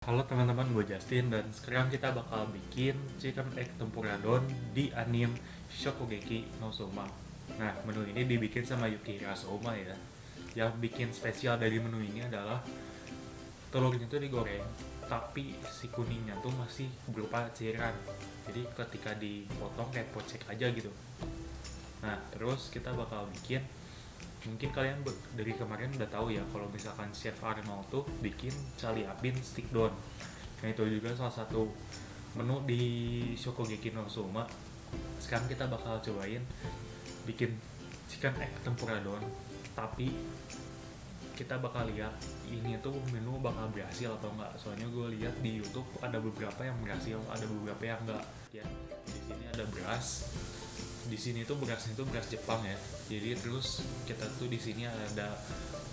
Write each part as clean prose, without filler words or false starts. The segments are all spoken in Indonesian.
Halo teman-teman, gue Justin dan sekarang kita bakal bikin chicken egg tempura don di anime Shokugeki no Soma. Nah, menu ini dibikin sama Yukihira Soma ya. Yang bikin spesial dari menu ini adalah telurnya tuh digoreng, tapi si kuningnya tuh masih berupa cairan. Jadi ketika dipotong kayak pocek aja gitu. Nah, terus kita bakal bikin, mungkin kalian dari kemarin udah tahu ya kalau misalkan Chef Arnold tuh bikin cali apin stick don. Nah, itu juga salah satu menu di Shokugeki no Soma. Sekarang kita bakal cobain bikin chicken egg tempura don, tapi kita bakal lihat ini tuh menu bakal berhasil atau enggak. Soalnya gue lihat di YouTube ada beberapa yang berhasil, ada beberapa yang enggak. Ya, di sini ada beras. Di sini tuh berasnya tuh beras Jepang ya. Jadi terus kita tuh di sini ada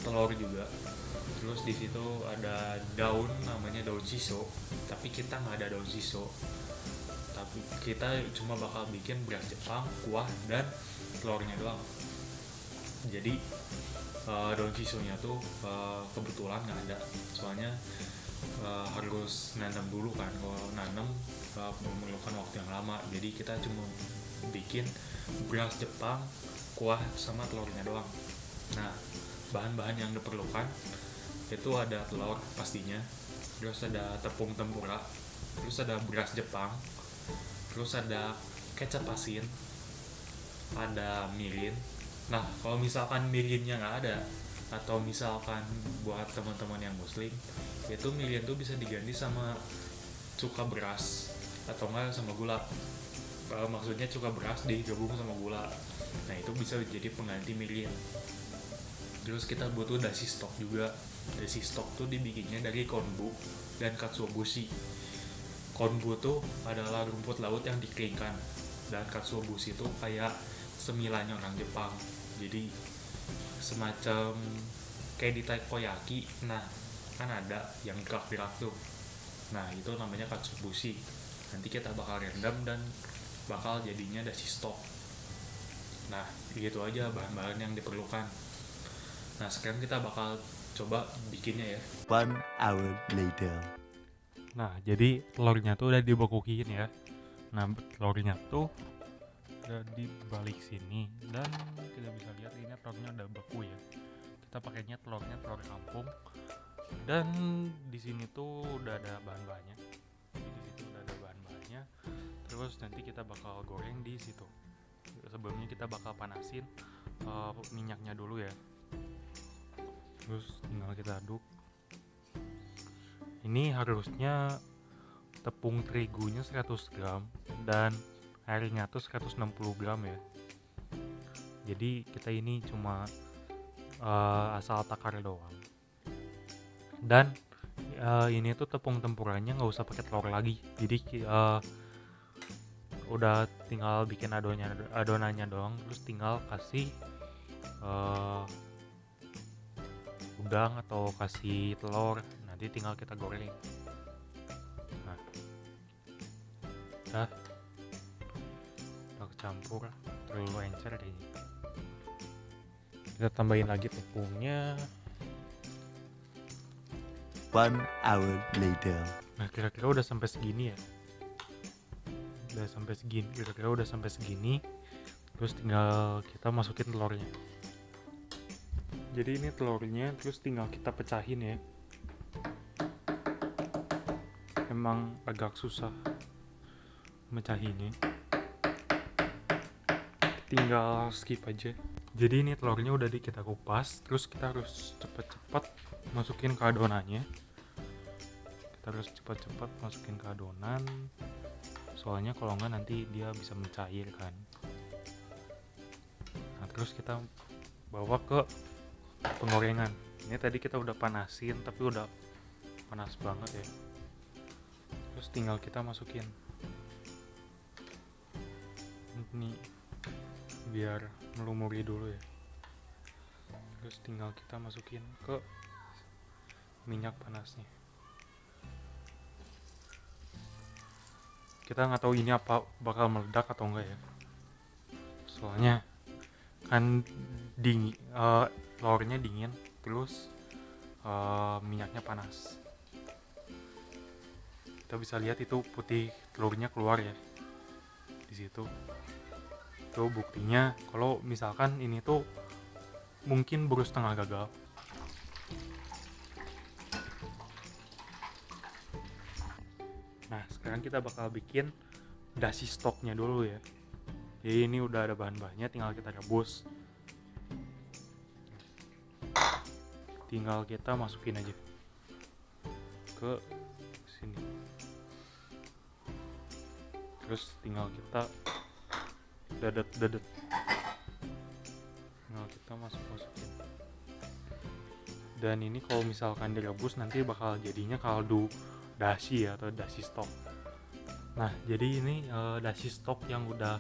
telur juga. Terus di situ ada daun namanya daun shiso, tapi kita nggak ada daun shiso. Tapi kita cuma bakal bikin beras Jepang, kuah dan telurnya doang. Jadi daun shisonya tuh kebetulan nggak ada. Soalnya harus nanam dulu kan. Kalau nanam memerlukan waktu yang lama. Jadi kita cuma bikin beras Jepang, kuah sama telurnya doang. Nah, bahan-bahan yang diperlukan itu ada telur pastinya, terus ada tepung tempura, terus ada beras Jepang, terus ada kecap asin, ada mirin. Nah, kalau misalkan mirinnya nggak ada, atau misalkan buat teman-teman yang muslim, itu mirin tuh bisa diganti sama cuka beras atau enggak sama gula. Maksudnya cuka beras digabung sama gula. Nah, itu bisa jadi pengganti mirin. Terus kita butuh dashi stock juga. Dashi stock tuh dibikinnya dari konbu dan katsuobushi. Konbu tuh adalah rumput laut yang dikeringkan, dan katsuobushi itu kayak semilanya orang Jepang. Jadi semacam kayak di takoyaki. Nah, kan ada yang gerak-gerak tuh. Nah, itu namanya katsuobushi. Nanti kita bakal rendam dan bakal jadinya dashi stock. Nah, gitu aja bahan-bahan yang diperlukan. Nah, sekarang kita bakal coba bikinnya ya. 1 hour later. Nah, jadi telurnya tuh udah dibekukin ya. Nah, telurnya tuh udah dibalik sini dan kita bisa lihat ini telurnya udah beku ya. Kita pakainya telurnya telur kampung. Dan di sini tuh udah ada bahan-bahannya. Jadi di situ udah ada bahan-bahannya. Terus nanti kita bakal goreng di situ. Sebelumnya kita bakal panasin minyaknya dulu ya. Terus tinggal kita aduk. Ini harusnya tepung terigunya 100 gram dan airnya tuh 160 gram ya. Jadi kita ini cuma asal takar doang. Dan ini tuh tepung tempuranya nggak usah pakai telur lagi. Jadi udah tinggal bikin adonannya doang. Terus tinggal kasih udang atau kasih telur, nanti tinggal kita goreng. Nah, udah kecampur, terlalu encer kayaknya. Kita tambahin lagi tepungnya. 1 hour later. Nah, kira-kira udah sampai segini ya. Kira-kira udah sampai segini. Terus tinggal kita masukin telurnya. Jadi ini telurnya, terus tinggal kita pecahin ya. Emang agak susah mecahinnya. Tinggal skip aja. Jadi ini telurnya udah kita kupas, terus kita harus cepet-cepet masukin ke adonannya. Soalnya kalau enggak nanti dia bisa mencair kan. Nah, terus kita bawa ke penggorengan. Ini tadi kita udah panasin tapi udah panas banget ya. Terus tinggal kita masukin ini biar melumuri dulu ya. Terus tinggal kita masukin ke minyak panasnya. Kita nggak tahu ini apa bakal meledak atau enggak ya. Soalnya kan dingin, telurnya dingin, terus minyaknya panas. kita bisa lihat itu putih telurnya keluar ya di situ. Itu buktinya kalau misalkan ini tuh mungkin baru setengah gagal. Nah, sekarang kita bakal bikin dashi stoknya dulu ya. Jadi ini udah ada bahan-bahannya, tinggal kita rebus. Tinggal kita masukin aja ke sini. Terus tinggal kita dadet. Tinggal kita masukin. Dan ini kalau misalkan direbus nanti bakal jadinya kaldu dashi ya, atau dashi stock. Nah, jadi ini dashi stock yang udah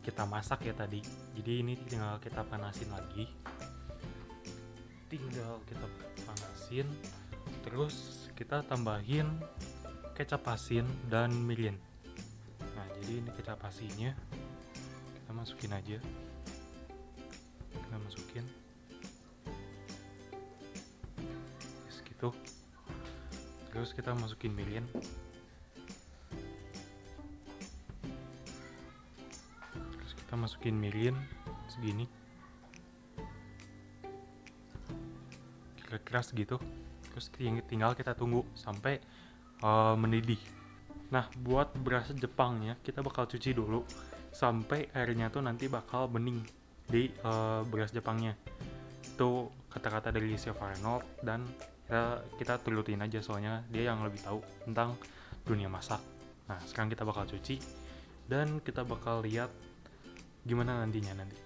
kita masak ya tadi. Jadi ini tinggal kita panasin lagi. Tinggal kita panasin, terus kita tambahin kecap asin dan mirin. Nah, jadi ini kecap asinnya kita masukin aja. Kita masukin segitu. Terus kita masukin mirin. Terus kita masukin mirin segini. Kira-kira segitu. Terus tinggal kita tunggu sampai mendidih. Nah, buat beras Jepangnya kita bakal cuci dulu sampai airnya tuh nanti bakal bening di beras Jepangnya. Itu kata-kata dari Chef Arnold dan kita turutin aja soalnya dia yang lebih tahu tentang dunia masak. Nah, sekarang kita bakal cuci dan kita bakal lihat gimana nantinya nanti.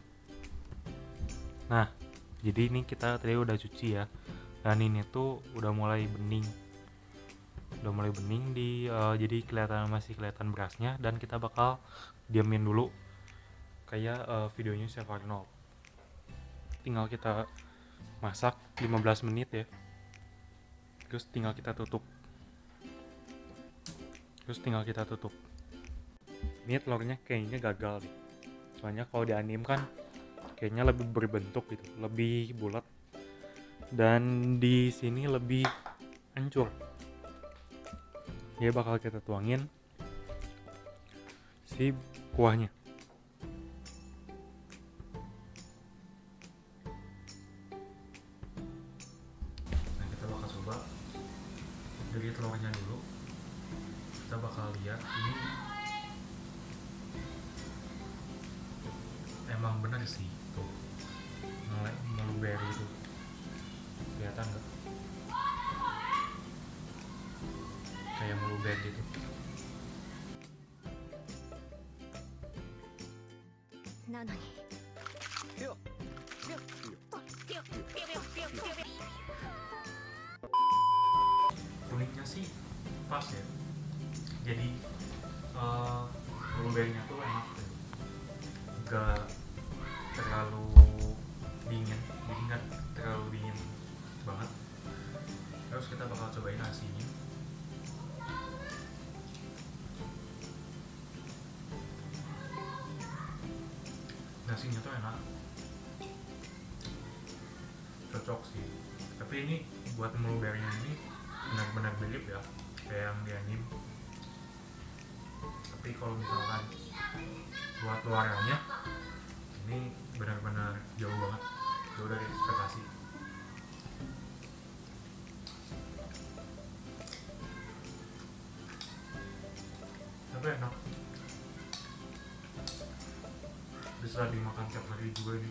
Nah, jadi ini kita tadi udah cuci ya, dan ini tuh udah mulai bening jadi masih kelihatan berasnya, dan kita bakal diamin dulu kayak videonya Chef Arnold. Tinggal kita masak 15 menit ya. Terus tinggal kita tutup. Ini telurnya kayaknya gagal deh. Soalnya kalau di anime kan kayaknya lebih berbentuk gitu, lebih bulat. Dan di sini lebih hancur. Dia bakal kita tuangin si kuahnya. Nah, kita bakal coba dari telurnya dulu. Kita bakal lihat ini emang benar sih tuh meluber itu, kelihatan nggak kayak meluber gitu. Uniknya sih pas ya, jadi melubernya tuh enak tuh, nggak terlalu dingin, jadi nggak terlalu dingin banget. Terus kita bakal cobain nasinya. Nasinya tuh enak, cocok sih. Tapi ini buat melubernya ini benar-benar mirip ya kayak yang di anime. Tapi kalau misalkan buat luarannya ini benar-benar jauh banget, jauh dari ekspektasi. Tapi enak, bisa dimakan tiap hari juga ini.